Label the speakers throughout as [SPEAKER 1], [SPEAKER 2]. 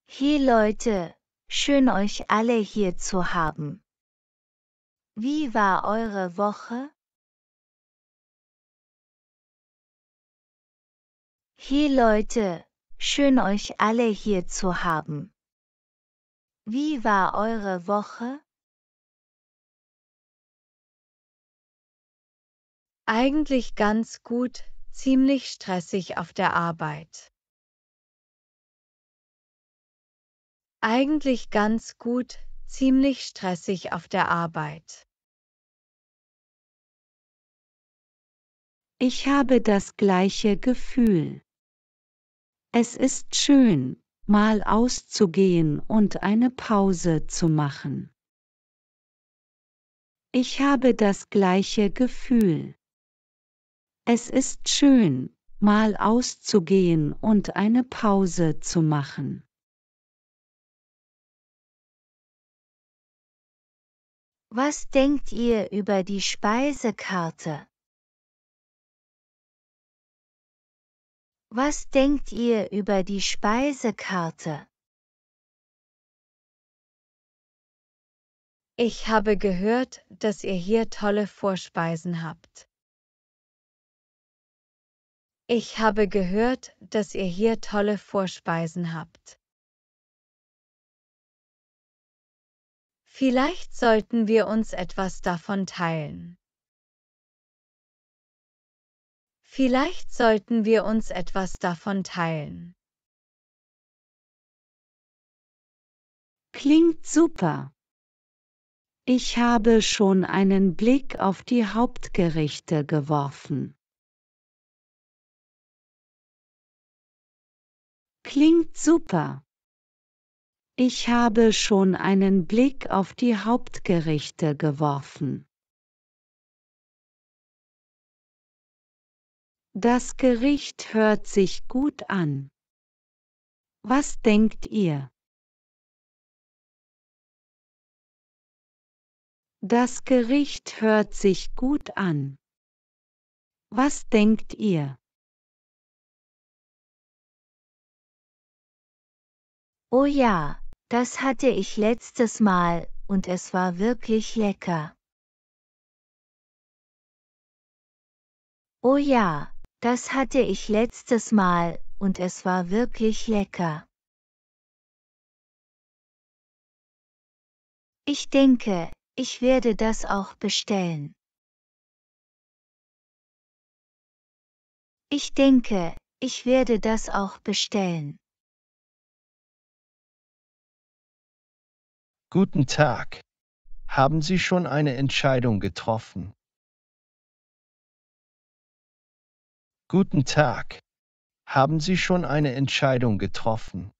[SPEAKER 1] Hey Leute, schön euch alle hier zu haben. Wie war eure Woche? Hey Leute, schön euch alle hier zu haben. Wie war eure Woche?
[SPEAKER 2] Eigentlich ganz gut, ziemlich stressig auf der Arbeit. Eigentlich ganz gut, ziemlich stressig auf der Arbeit.
[SPEAKER 3] Ich habe das gleiche Gefühl. Es ist schön, mal auszugehen und eine Pause zu machen. Ich habe das gleiche Gefühl. Es ist schön, mal auszugehen und eine Pause zu machen.
[SPEAKER 1] Was denkt ihr über die Speisekarte? Was denkt ihr über die Speisekarte?
[SPEAKER 2] Ich habe gehört, dass ihr hier tolle Vorspeisen habt. Ich habe gehört, dass ihr hier tolle Vorspeisen habt. Vielleicht sollten wir uns etwas davon teilen. Vielleicht sollten wir uns etwas davon teilen.
[SPEAKER 3] Klingt super. Ich habe schon einen Blick auf die Hauptgerichte geworfen. Klingt super. Ich habe schon einen Blick auf die Hauptgerichte geworfen. Das Gericht hört sich gut an. Was denkt ihr? Das Gericht hört sich gut an. Was denkt ihr?
[SPEAKER 1] Oh ja, das hatte ich letztes Mal, und es war wirklich lecker. Oh ja, das hatte ich letztes Mal, und es war wirklich lecker. Ich denke, ich werde das auch bestellen. Ich denke, ich werde das auch bestellen.
[SPEAKER 4] Guten Tag. Haben Sie schon eine Entscheidung getroffen? Guten Tag. Haben Sie schon eine Entscheidung getroffen?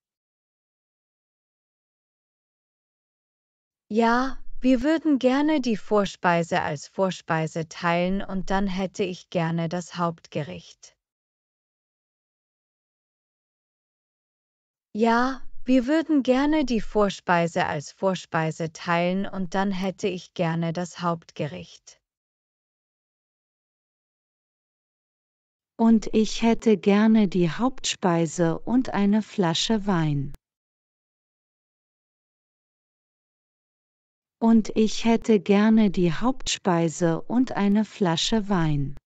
[SPEAKER 2] Ja, wir würden gerne die Vorspeise als Vorspeise teilen und dann hätte ich gerne das Hauptgericht. Ja, wir würden gerne die Vorspeise als Vorspeise teilen und dann hätte ich gerne das Hauptgericht.
[SPEAKER 3] Und ich hätte gerne die Hauptspeise und eine Flasche Wein. Und ich hätte gerne die Hauptspeise und eine Flasche Wein.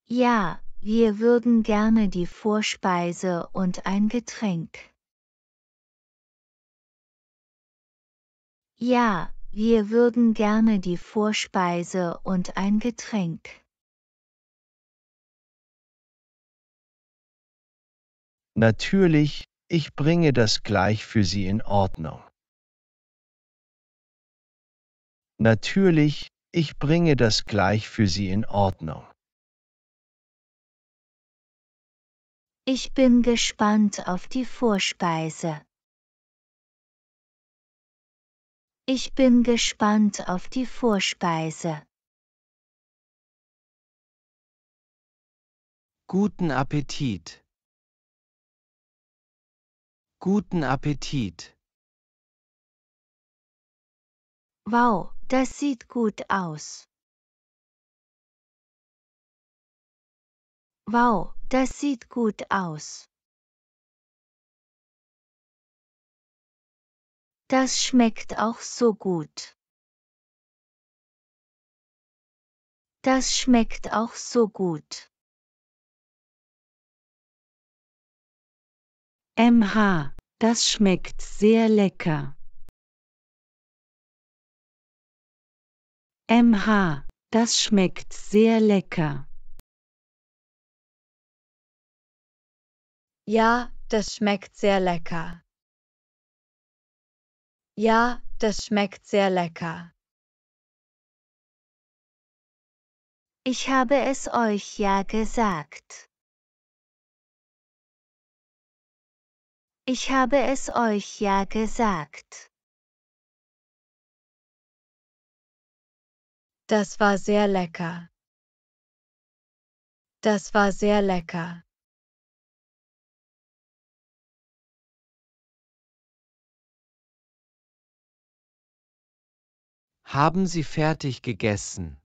[SPEAKER 1] Ja, wir würden gerne die Vorspeise und ein Getränk. Ja, wir würden gerne die Vorspeise und ein Getränk.
[SPEAKER 4] Natürlich, ich bringe das gleich für Sie in Ordnung. Natürlich, ich bringe das gleich für Sie in Ordnung.
[SPEAKER 1] Ich bin gespannt auf die Vorspeise. Ich bin gespannt auf die Vorspeise.
[SPEAKER 5] Guten Appetit. Guten Appetit.
[SPEAKER 1] Wow, das sieht gut aus. Wow, das sieht gut aus. Das schmeckt auch so gut. Das schmeckt auch so gut.
[SPEAKER 3] MH, das schmeckt sehr lecker. MH, das schmeckt sehr lecker.
[SPEAKER 2] Ja, das schmeckt sehr lecker. Ja, das schmeckt sehr lecker.
[SPEAKER 1] Ich habe es euch ja gesagt. Ich habe es euch ja gesagt.
[SPEAKER 2] Das war sehr lecker. Das war sehr lecker.
[SPEAKER 5] Haben Sie fertig gegessen?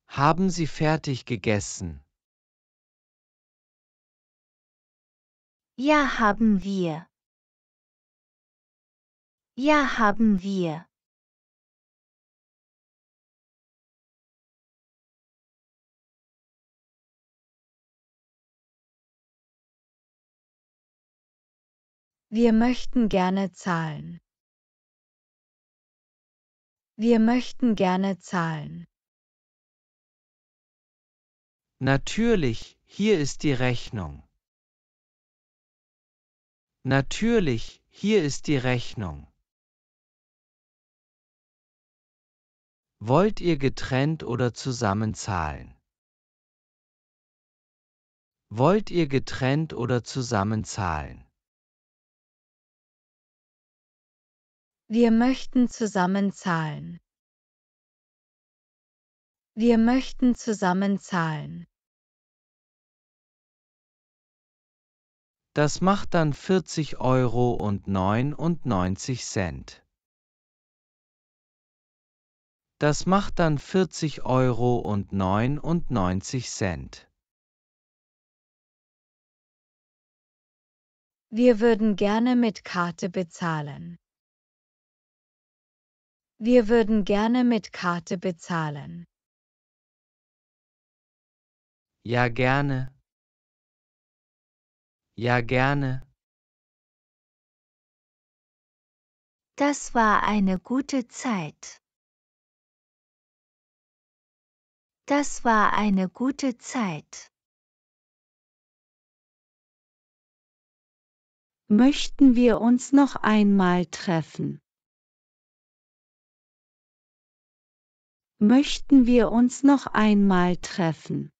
[SPEAKER 5] Haben Sie fertig gegessen?
[SPEAKER 1] Ja, haben wir. Ja, haben wir.
[SPEAKER 2] Wir möchten gerne zahlen. Wir möchten gerne zahlen.
[SPEAKER 5] Natürlich, hier ist die Rechnung. Natürlich, hier ist die Rechnung. Wollt ihr getrennt oder zusammen zahlen? Wollt ihr getrennt oder zusammen zahlen?
[SPEAKER 2] Wir möchten zusammen zahlen. Wir möchten zusammen zahlen.
[SPEAKER 5] Das macht dann 40,99 €. Das macht dann 40,99 €.
[SPEAKER 2] Wir würden gerne mit Karte bezahlen. Wir würden gerne mit Karte bezahlen.
[SPEAKER 5] Ja, gerne. Ja, gerne.
[SPEAKER 1] Das war eine gute Zeit. Das war eine gute Zeit.
[SPEAKER 3] Möchten wir uns noch einmal treffen? Möchten wir uns noch einmal treffen?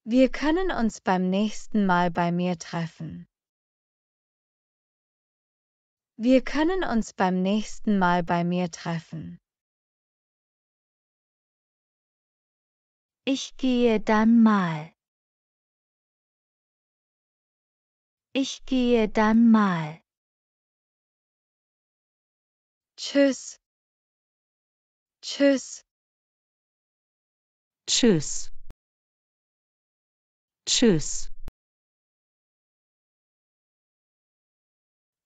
[SPEAKER 2] Wir können uns beim nächsten Mal bei mir treffen. Wir können uns beim nächsten Mal bei mir treffen.
[SPEAKER 1] Ich gehe dann mal. Ich gehe dann mal.
[SPEAKER 2] Tschüss. Tschüss.
[SPEAKER 3] Tschüss. Tschüss.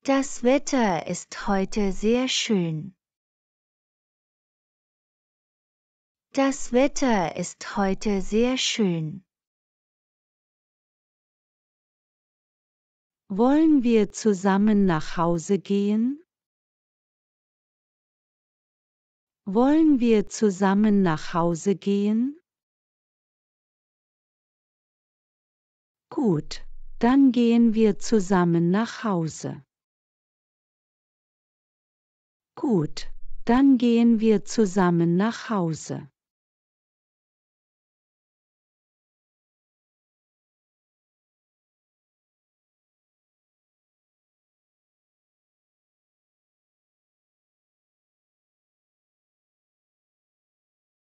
[SPEAKER 1] Das Wetter ist heute sehr schön. Das Wetter ist heute sehr schön.
[SPEAKER 3] Wollen wir zusammen nach Hause gehen? Wollen wir zusammen nach Hause gehen? Gut, dann gehen wir zusammen nach Hause. Gut, dann gehen wir zusammen nach Hause.